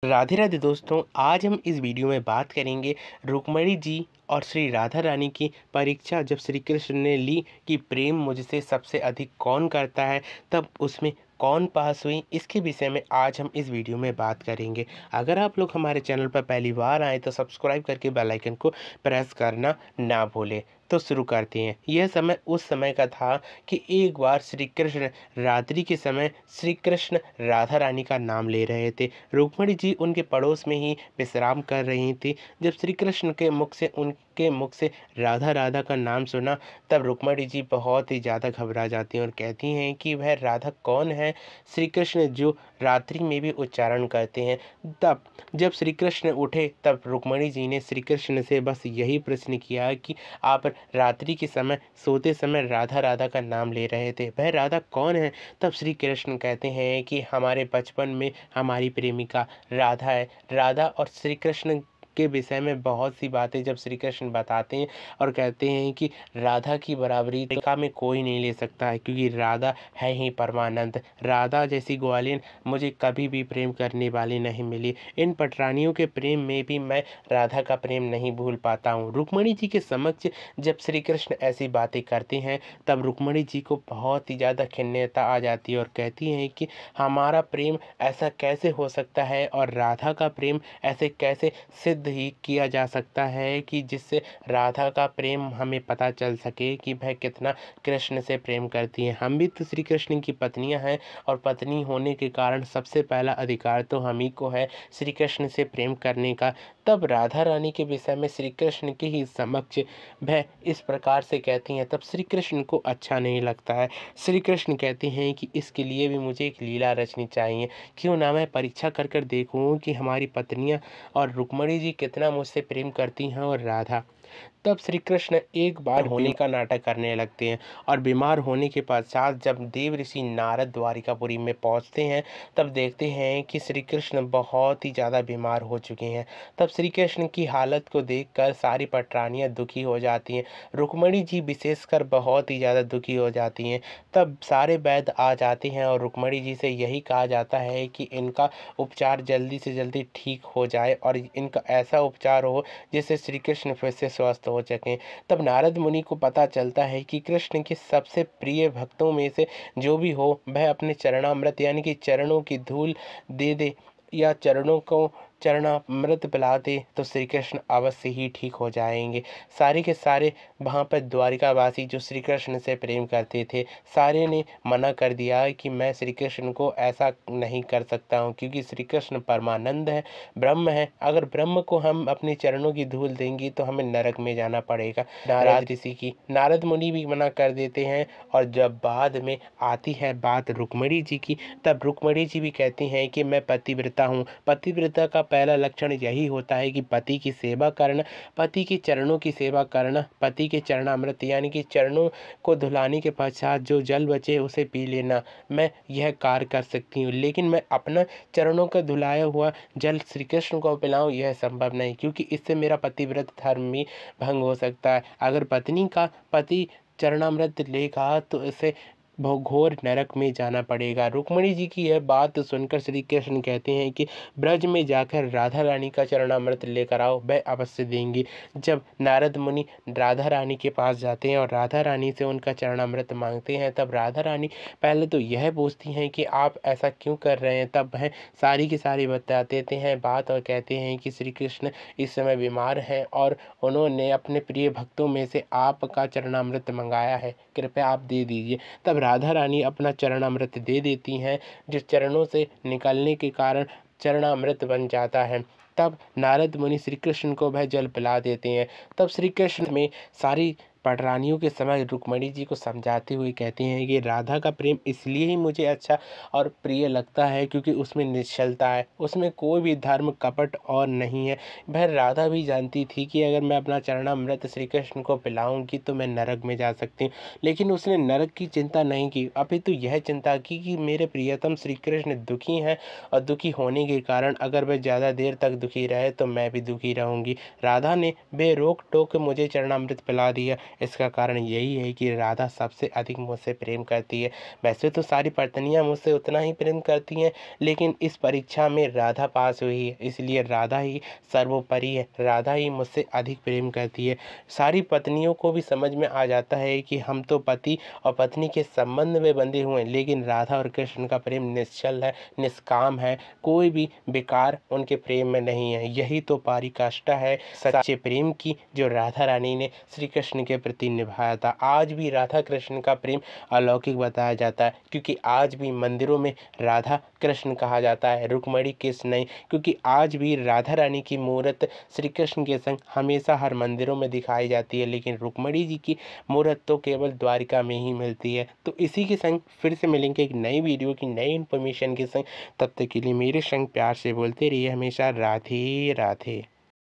राधे राधे दोस्तों, आज हम इस वीडियो में बात करेंगे रुक्मणी जी और श्री राधा रानी की परीक्षा जब श्री कृष्ण ने ली कि प्रेम मुझसे सबसे अधिक कौन करता है, तब उसमें कौन पास हुई। इसके विषय में आज हम इस वीडियो में बात करेंगे। अगर आप लोग हमारे चैनल पर पहली बार आए तो सब्सक्राइब करके बेल आइकन को प्रेस करना ना भूलें। तो शुरू करते हैं। यह समय उस समय का था कि एक बार श्री कृष्ण रात्रि के समय श्री कृष्ण राधा रानी का नाम ले रहे थे। रुक्मणी जी उनके पड़ोस में ही विश्राम कर रही थी। जब श्री कृष्ण के मुख से राधा राधा का नाम सुना, तब रुक्मणी जी बहुत ही ज़्यादा घबरा जाती हैं और कहती हैं कि वह राधा कौन है। श्री कृष्ण जो रात्रि में भी उच्चारण करते हैं। तब जब श्री कृष्ण उठे, तब रुक्मणी जी ने श्री कृष्ण से बस यही प्रश्न किया कि आप रात्रि के समय सोते समय राधा राधा का नाम ले रहे थे, वह राधा कौन है। तब श्री कृष्ण कहते हैं कि हमारे बचपन में हमारी प्रेमिका राधा है। राधा और श्री कृष्ण के विषय में बहुत सी बातें जब श्री कृष्ण बताते हैं और कहते हैं कि राधा की बराबरी का में कोई नहीं ले सकता है, क्योंकि राधा है ही परमानंद। राधा जैसी ग्वालिन मुझे कभी भी प्रेम करने वाली नहीं मिली। इन पटरानियों के प्रेम में भी मैं राधा का प्रेम नहीं भूल पाता हूँ। रुक्मणी जी के समक्ष जब श्री कृष्ण ऐसी बातें करते हैं, तब रुक्मणी जी को बहुत ही ज़्यादा खिन्नता आ जाती है और कहती हैं कि हमारा प्रेम ऐसा कैसे हो सकता है और राधा का प्रेम ऐसे कैसे सिद्ध ही किया जा सकता है कि जिससे राधा का प्रेम हमें पता चल सके कि वह कितना कृष्ण से प्रेम करती हैं। हम भी तो श्री कृष्ण की पत्नियां हैं और पत्नी होने के कारण सबसे पहला अधिकार तो हम ही को है श्री कृष्ण से प्रेम करने का। तब राधा रानी के विषय में श्री कृष्ण के ही समक्ष वह इस प्रकार से कहती हैं। तब श्री कृष्ण को अच्छा नहीं लगता है। श्री कृष्ण कहते हैं कि इसके लिए भी मुझे एक लीला रचनी चाहिए। क्यों ना मैं परीक्षा कर कर देखूं कि हमारी पत्नियां और रुक्मणी जी कितना मुझसे प्रेम करती हैं और राधा। तब श्री कृष्ण एक बार होने का नाटक करने लगते हैं और बीमार होने के पश्चात जब देव ऋषि नारद द्वारिकापुरी में पहुंचते हैं, तब देखते हैं कि श्री कृष्ण बहुत ही ज़्यादा बीमार हो चुके हैं। तब श्री कृष्ण की हालत को देखकर सारी पटरानियाँ दुखी हो जाती हैं। रुक्मणी जी विशेषकर बहुत ही ज़्यादा दुखी हो जाती हैं। तब सारे वैद्य आ जाते हैं और रुक्मणी जी से यही कहा जाता है कि इनका उपचार जल्दी से जल्दी ठीक हो जाए और इनका ऐसा उपचार हो जिससे श्री कृष्ण फिर से स्वस्थ हो सकें। तब नारद मुनि को पता चलता है कि कृष्ण के सबसे प्रिय भक्तों में से जो भी हो, वह अपने चरणामृत यानी कि चरणों की धूल दे दे या चरणों को चरणामृत पिला दे तो श्री कृष्ण अवश्य ही ठीक हो जाएंगे। सारे के सारे वहाँ पर द्वारिकावासी जो श्री कृष्ण से प्रेम करते थे, सारे ने मना कर दिया कि मैं श्री कृष्ण को ऐसा नहीं कर सकता हूँ, क्योंकि श्री कृष्ण परमानंद है, ब्रह्म है। अगर ब्रह्म को हम अपने चरणों की धूल देंगे तो हमें नरक में जाना पड़ेगा। नारद मुनि भी मना कर देते हैं। और जब बाद में आती है बात रुक्मणी जी की, तब रुक्मणी जी भी कहती हैं कि मैं पतिव्रता हूँ। पतिव्रता का पहला लक्षण यही होता है कि पति की सेवा करना, पति के चरणों की सेवा करना, पति के चरणामृत यानी कि चरणों को धुलाने के पश्चात जो जल बचे उसे पी लेना। मैं यह कार्य कर सकती हूँ, लेकिन मैं अपना चरणों का धुलाया हुआ जल श्री कृष्ण को पिलाऊं, यह संभव नहीं, क्योंकि इससे मेरा पतिव्रत धर्म भी भंग हो सकता है। अगर पत्नी का पति चरणामृत लेगा तो इसे घोर नरक में जाना पड़ेगा। रुक्मणी जी की यह बात सुनकर श्री कृष्ण कहते हैं कि ब्रज में जाकर राधा रानी का चरणामृत लेकर आओ, वह अवश्य देंगी। जब नारद मुनि राधा रानी के पास जाते हैं और राधा रानी से उनका चरणामृत मांगते हैं, तब राधा रानी पहले तो यह पूछती हैं कि आप ऐसा क्यों कर रहे हैं। तब वह सारी की सारी बता देते हैं बात और कहते हैं कि श्री कृष्ण इस समय बीमार हैं और उन्होंने अपने प्रिय भक्तों में से आपका चरणामृत मंगाया है, कृपया आप दे दीजिए। तब राधा रानी अपना चरणामृत दे देती हैं, जो चरणों से निकलने के कारण चरणामृत बन जाता है। तब नारद मुनि श्री कृष्ण को वह जल पिला देते हैं। तब श्री कृष्ण में सारी पटरानियों के समय रुक्मणी जी को समझाते हुए कहते हैं कि राधा का प्रेम इसलिए ही मुझे अच्छा और प्रिय लगता है क्योंकि उसमें निश्चलता है, उसमें कोई भी धर्म कपट और नहीं है। वह राधा भी जानती थी कि अगर मैं अपना चरणामृत श्री कृष्ण को पिलाऊंगी तो मैं नरक में जा सकती हूँ, लेकिन उसने नरक की चिंता नहीं की, अपितु यह चिंता की कि मेरे प्रियतम श्री कृष्ण दुखी हैं और दुखी होने के कारण अगर वह ज़्यादा देर तक दुखी रहे तो मैं भी दुखी रहूँगी। राधा ने बेरोक टोक मुझे चरणामृत पिला दिया, इसका कारण यही है कि राधा सबसे अधिक मुझसे प्रेम करती है। वैसे तो सारी पत्नियां मुझसे उतना ही प्रेम करती हैं, लेकिन इस परीक्षा में राधा पास हुई है, इसलिए राधा ही सर्वोपरि है, राधा ही मुझसे अधिक प्रेम करती है। सारी पत्नियों को भी समझ में आ जाता है कि हम तो पति और पत्नी के संबंध में बंधे हुए हैं, लेकिन राधा और कृष्ण का प्रेम निश्चल है, निष्काम है, कोई भी बेकार उनके प्रेम में नहीं है। यही तो पराकाष्ठा है सच्चे प्रेम की, जो राधा रानी ने श्री कृष्ण के प्रति निभाया था। आज भी राधा कृष्ण का प्रेम अलौकिक बताया जाता है, क्योंकि आज भी मंदिरों में राधा कृष्ण कहा जाता है, रुक्मिणी कृष्ण नहीं, क्योंकि आज भी राधा रानी की मूर्त श्री कृष्ण के संग हमेशा हर मंदिरों में दिखाई जाती है, लेकिन रुक्मिणी जी की मूर्त तो केवल द्वारिका में ही मिलती है। तो इसी के संग फिर से मिलेंगे एक नई वीडियो की नई इन्फॉर्मेशन के संग। तब तक के लिए मेरे संग प्यार से बोलते रहिए हमेशा राधे राधे।